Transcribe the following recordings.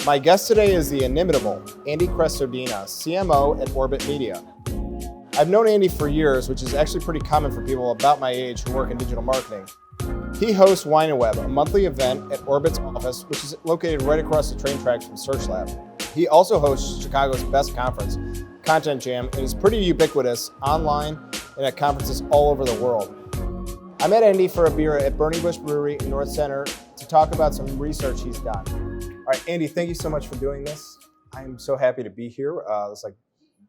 My guest today is the inimitable Andy Crestodina, CMO at Orbit Media. I've known Andy for years, which is actually pretty common for people about my age who work in digital marketing. He hosts Wine and Web, a monthly event at Orbit's office, which is located right across the train tracks from SearchLab. He also hosts Chicago's best conference, Content Jam, and is pretty ubiquitous online and at conferences all over the world. I met Andy for a beer at Burning Bush Brewery in North Center to talk about some research he's done. All right, Andy, thank you so much for doing this. I'm so happy to be here. It's like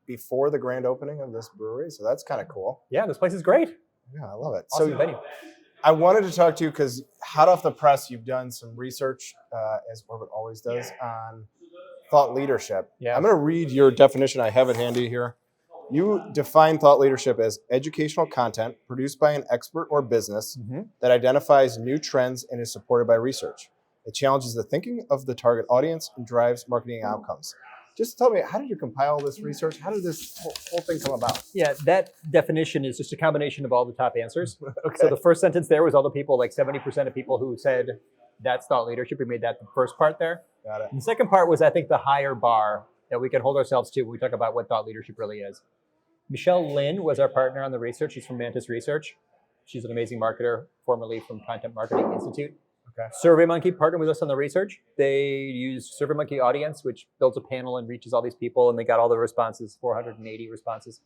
before the grand opening of this brewery, so that's kind of cool. Yeah, this place is great. Yeah, I love it. Awesome venue. I wanted to talk to you because hot off the press, you've done some research, as Orbit always does, on thought leadership. Yeah. I'm going to read your definition. I have it handy here. You define thought leadership as educational content produced by an expert or business that identifies new trends and is supported by research. It challenges the thinking of the target audience and drives marketing outcomes. Just tell me, how did you compile this research? How did this whole thing come about? Yeah, that definition is just a combination of all the top answers. Okay. So the first sentence there was all the people, like 70% of people who said that's thought leadership. We made that the first part there. Got it. And the second part was, I think, the higher bar that we can hold ourselves to when we talk about what thought leadership really is. Michelle Lin was our partner on the research. She's from Mantis Research. She's an amazing marketer, formerly from Content Marketing Institute. Okay. SurveyMonkey partnered with us on the research. They used SurveyMonkey Audience, which builds a panel and reaches all these people, and they got all the responses, 480 responses.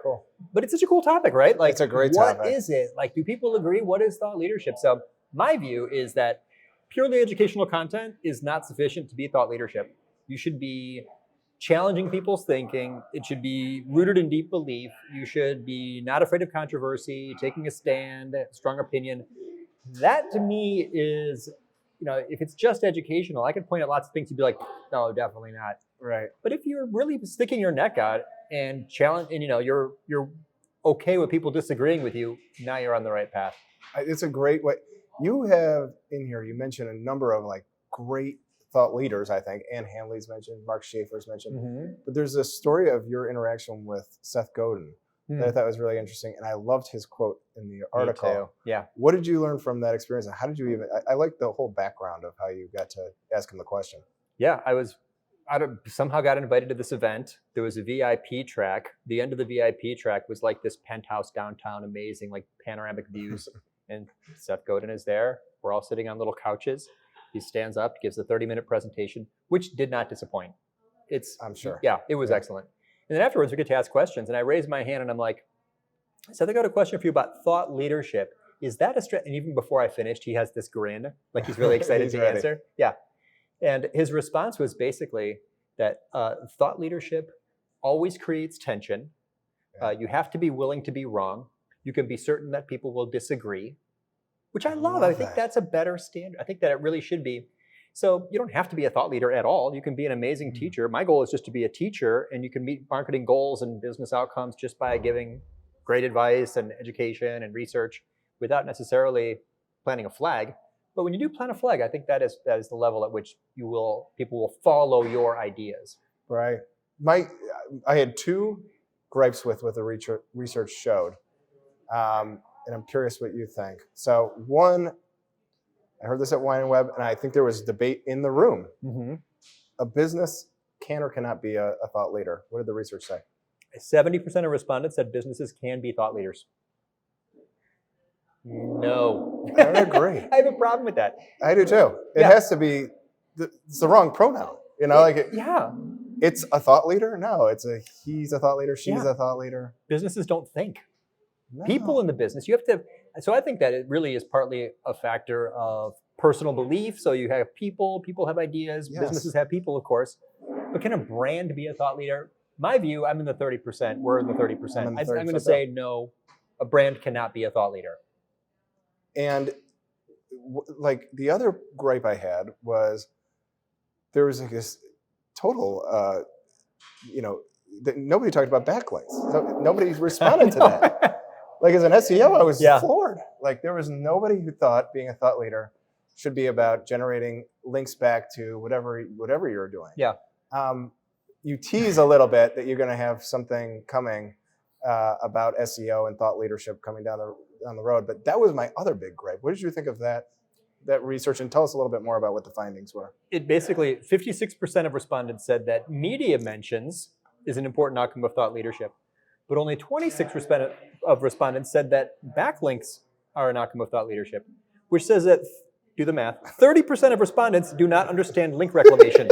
Cool. But it's such a cool topic, right? Like, it's a great topic. What is it? Like, do people agree? What is thought leadership? So my view is that purely educational content is not sufficient to be thought leadership. You should be challenging people's thinking. It should be rooted in deep belief. You should be not afraid of controversy, taking a stand, strong opinion. That to me is, if it's just educational, I could point at lots of things you'd be like, no, definitely not. Right. But if you're really sticking your neck out and challenge, and you're okay with people disagreeing with you, now you're on the right path. It's a great way. You have in here, you mentioned a number of like great thought leaders, I think. Ann Hanley's mentioned, Mark Schaefer's mentioned. But there's a story of your interaction with Seth Godin that I thought was really interesting. And I loved his quote in the article. Me too. Yeah. What did you learn from that experience? And how did you even, I like the whole background of how you got to ask him the question. Yeah, somehow got invited to this event. There was a VIP track. The end of the VIP track was like this penthouse downtown, amazing, like panoramic views. And Seth Godin is there. We're all sitting on little couches. He stands up, gives a 30-minute presentation, which did not disappoint. I'm sure. Yeah, it was excellent. And then afterwards, we get to ask questions. And I raised my hand and I'm like, Seth, I got a question for you about thought leadership. Is that a strategy? And even before I finished, he has this grin, like he's really excited to answer. Yeah. And his response was basically that thought leadership always creates tension. You have to be willing to be wrong. You can be certain that people will disagree, which I love. I think that's a better standard. I think that it really should be. So you don't have to be a thought leader at all. You can be an amazing teacher. My goal is just to be a teacher, and you can meet marketing goals and business outcomes just by giving great advice and education and research without necessarily planting a flag. But when you do plant a flag, I think that is the level at which people will follow your ideas. Right. I had two gripes with what the research showed. And I'm curious what you think. So one, I heard this at Wine and Web, and I think there was debate in the room. A business can or cannot be a thought leader. What did the research say? 70% of respondents said businesses can be thought leaders. No. I don't agree. I have a problem with that. I do too. It has to be, it's the wrong pronoun. It's a thought leader? No, he's a thought leader, she's a thought leader. Businesses don't think. No. People in the business, you have to, so I think that it really is partly a factor of personal belief. So you have people have ideas, businesses have people, of course. But can a brand be a thought leader? My view, I'm in the 30%, we're in the 30%. I'm going to say no, a brand cannot be a thought leader. And like the other gripe I had was there was like this total, nobody talked about backlinks. So nobody responded to that. Like as an SEO, I was floored. Like there was nobody who thought being a thought leader should be about generating links back to whatever you're doing. Yeah. You tease a little bit that you're going to have something coming about SEO and thought leadership coming down the road, but that was my other big gripe. What did you think of that that research and tell us a little bit more about what the findings were. It basically, 56% of respondents said that media mentions is an important outcome of thought leadership, but only 26% of respondents said that backlinks are an outcome of thought leadership, which says that, do the math, 30% of respondents do not understand link reclamation.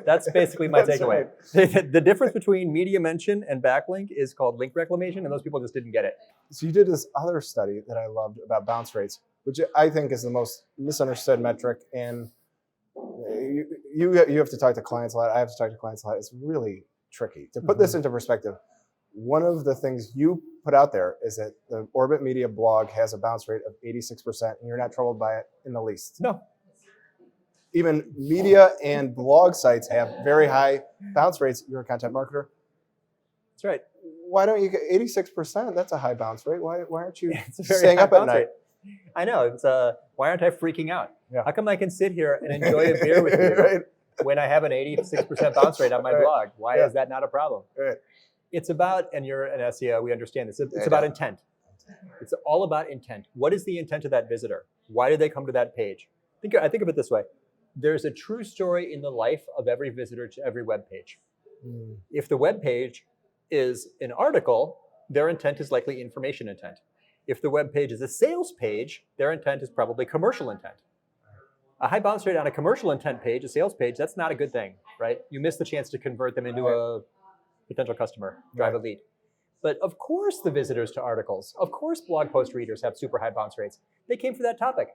That's basically my takeaway. Right. The difference between media mention and backlink is called link reclamation, and those people just didn't get it. So you did this other study that I loved about bounce rates, which I think is the most misunderstood metric. And you have to talk to clients a lot. I have to talk to clients a lot. It's really tricky. To put this into perspective, one of the things you put out there is that the Orbit Media blog has a bounce rate of 86%, and you're not troubled by it in the least. No. Even media and blog sites have very high bounce rates. You're a content marketer. That's right. Why don't you get 86%? That's a high bounce rate. Why aren't you it's a very staying high up at bounce night? rate. I know. It's why aren't I freaking out? Yeah. How come I can sit here and enjoy a beer with you Right. when I have an 86% bounce rate on my blog? Why is that not a problem? Right. It's about, and you're an SEO, we understand this. It's about intent. It's all about intent. What is the intent of that visitor? Why did they come to that page? I think of it this way. There's a true story in the life of every visitor to every web page. If the web page is an article, their intent is likely information intent. If the web page is a sales page, their intent is probably commercial intent. A high bounce rate on a commercial intent page, a sales page, that's not a good thing, right? You miss the chance to convert them into a potential customer, drive a lead. But of course the visitors to articles, of course blog post readers have super high bounce rates. They came for that topic.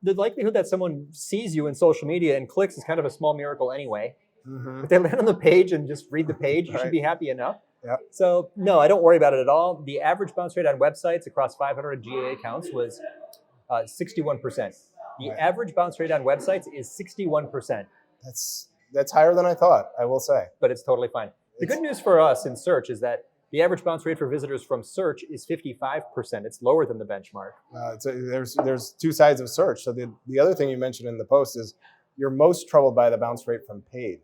The likelihood that someone sees you in social media and clicks is kind of a small miracle anyway. If they land on the page and just read the page, you should be happy enough. Yep. So no, I don't worry about it at all. The average bounce rate on websites across 500 GA accounts was 61%. The average bounce rate on websites is 61%. That's higher than I thought, I will say. But it's totally fine. The good news for us in search is that the average bounce rate for visitors from search is 55%. It's lower than the benchmark. There's two sides of search. So the other thing you mentioned in the post is you're most troubled by the bounce rate from paid.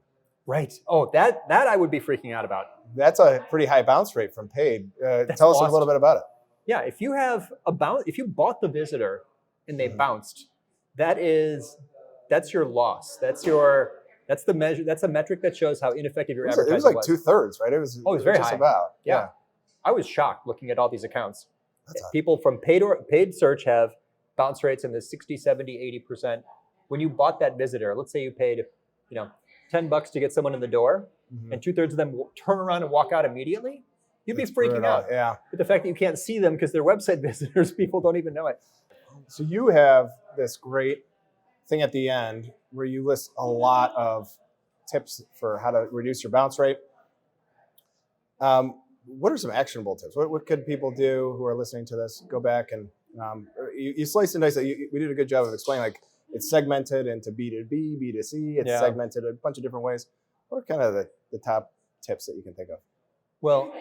Right. Oh, that I would be freaking out about. That's a pretty high bounce rate from paid. Tell us a little bit about it. Yeah, if you bought the visitor and they bounced, that's your loss. That's the measure. That's a metric that shows how ineffective your advertising was. It was like 2/3, right? It was very just high. About. Yeah. I was shocked looking at all these accounts. People from paid search have bounce rates in the 60, 70, 80%. When you bought that visitor, let's say you paid, $10 to get someone in the door, and 2/3 of them will turn around and walk out immediately, you'd be freaking out. Yeah. But the fact that you can't see them because they're website visitors, people don't even know it. So you have this great thing at the end where you list a lot of tips for how to reduce your bounce rate. What are some actionable tips? What could people do who are listening to this? Go back and you slice and dice it. We did a good job of explaining, like, it's segmented into B2B, B2C. It's segmented a bunch of different ways. What are kind of the top tips that you can think of? Well,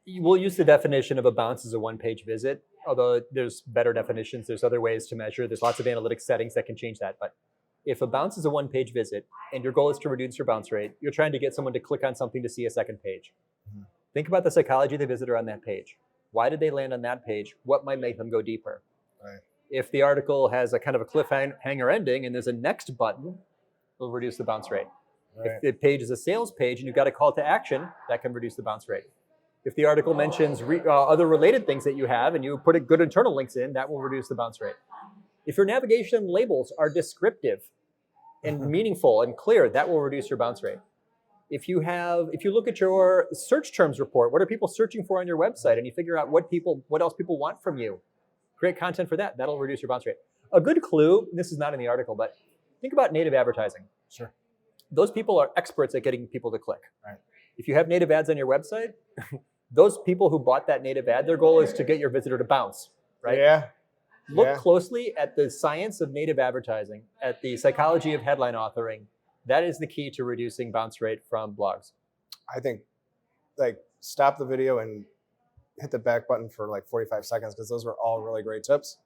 we'll use the definition of a bounce as a one-page visit, although there's better definitions. There's other ways to measure. There's lots of analytics settings that can change that. But if a bounce is a one-page visit and your goal is to reduce your bounce rate, you're trying to get someone to click on something to see a second page. Think about the psychology of the visitor on that page. Why did they land on that page? What might make them go deeper? Right. If the article has a kind of a cliffhanger ending and there's a next button, it'll reduce the bounce rate. Right. If the page is a sales page and you've got a call to action, that can reduce the bounce rate. If the article mentions other related things that you have and you put good internal links in, that will reduce the bounce rate. If your navigation labels are descriptive and meaningful and clear, that will reduce your bounce rate. If you look at your search terms report, what are people searching for on your website, and you figure out what else people want from you, create content for that, that'll reduce your bounce rate. A good clue, this is not in the article, but think about native advertising. Sure. Those people are experts at getting people to click. Right. If you have native ads on your website, those people who bought that native ad, their goal is to get your visitor to bounce, right? Yeah. Look closely at the science of native advertising, at the psychology of headline authoring. That is the key to reducing bounce rate from blogs. I think, stop the video and hit the back button for 45 seconds, because those were all really great tips.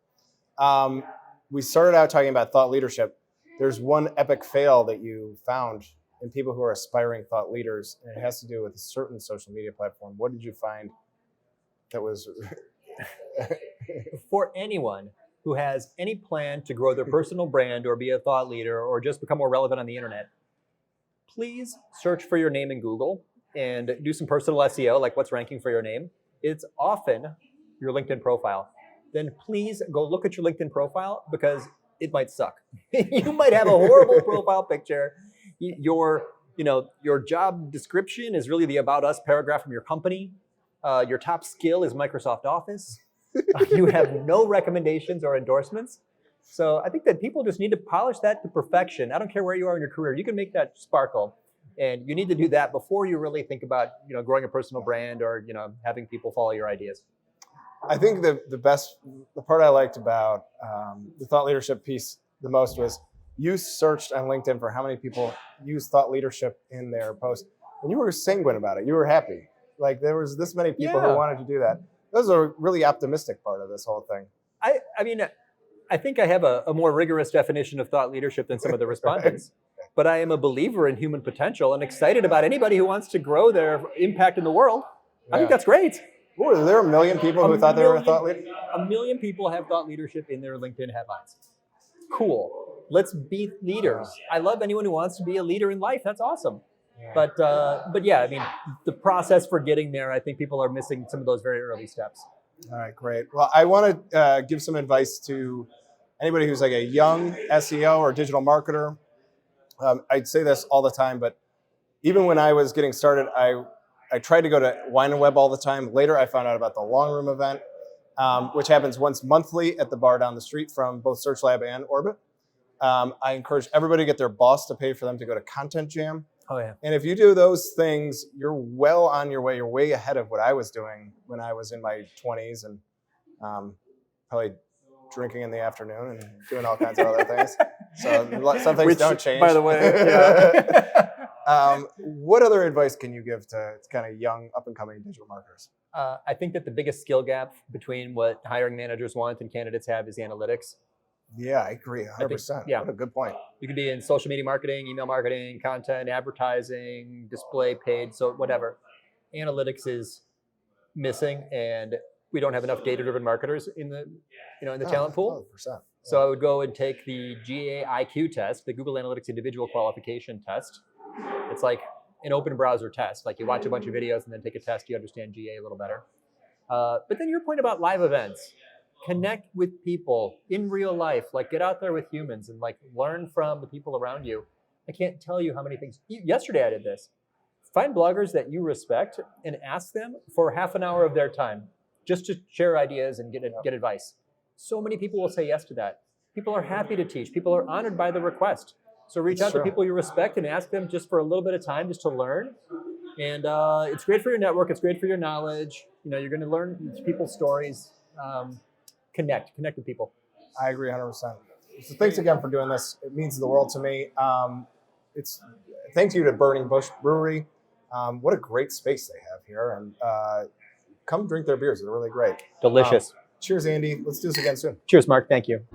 We started out talking about thought leadership. There's one epic fail that you found in people who are aspiring thought leaders, and it has to do with a certain social media platform. What did you find that was... For anyone who has any plan to grow their personal brand or be a thought leader or just become more relevant on the internet, please search for your name in Google and do some personal SEO, like what's ranking for your name. It's often your LinkedIn profile. Then please go look at your LinkedIn profile because it might suck. You might have a horrible profile picture. Your job description is really the About Us paragraph from your company. Your top skill is Microsoft Office. You have no recommendations or endorsements. So I think that people just need to polish that to perfection. I don't care where you are in your career. You can make that sparkle. And you need to do that before you really think about, growing a personal brand or, having people follow your ideas. I think the part I liked about the thought leadership piece the most was you searched on LinkedIn for how many people use thought leadership in their post, and you were sanguine about it. You were happy. Like there was this many people who wanted to do that. That was a really optimistic part of this whole thing. I think I have a more rigorous definition of thought leadership than some of the respondents, but I am a believer in human potential and excited about anybody who wants to grow their impact in the world. Yeah. I think that's great. Ooh, are there a million people who thought they were a thought leader? A million people have thought leadership in their LinkedIn headlines. Cool. Let's be leaders. I love anyone who wants to be a leader in life. That's awesome. Yeah. But yeah, the process for getting there, I think people are missing some of those very early steps. All right, great. Well, I want to give some advice to anybody who's like a young SEO or digital marketer. I'd say this all the time, but even when I was getting started, I tried to go to Wine and Web all the time. Later, I found out about the Long Room event, which happens once monthly at the bar down the street from both SearchLab and Orbit. I encourage everybody to get their boss to pay for them to go to Content Jam. Oh, yeah. And if you do those things, you're well on your way. You're way ahead of what I was doing when I was in my 20s and probably drinking in the afternoon and doing all kinds of other things. So some things don't change. By the way, yeah. What other advice can you give to kind of young, up-and-coming digital marketers? I think that the biggest skill gap between what hiring managers want and candidates have is analytics. Yeah, I agree 100%. Yeah. What a good point. You could be in social media marketing, email marketing, content, advertising, display, paid, so whatever. Analytics is missing, and we don't have enough data-driven marketers in the talent pool. 100%. Yeah. So I would go and take the GAIQ test, the Google Analytics Individual Qualification Test. It's like an open browser test. Like you watch a bunch of videos and then take a test, you understand GA a little better. But then your point about live events. Connect with people in real life, like get out there with humans and like learn from the people around you. I can't tell you how many things. Yesterday I did this. Find bloggers that you respect and ask them for half an hour of their time just to share ideas and get advice. So many people will say yes to that. People are happy to teach. People are honored by the request. So reach out to people you respect and ask them just for a little bit of time just to learn. And it's great for your network. It's great for your knowledge. You're going to learn people's stories. Connect with people. I agree 100%. So thanks again for doing this. It means the world to me. Thanks you to Burning Bush Brewery. What a great space they have here. And come drink their beers. They're really great. Delicious. Cheers, Andy. Let's do this again soon. Cheers, Mark. Thank you.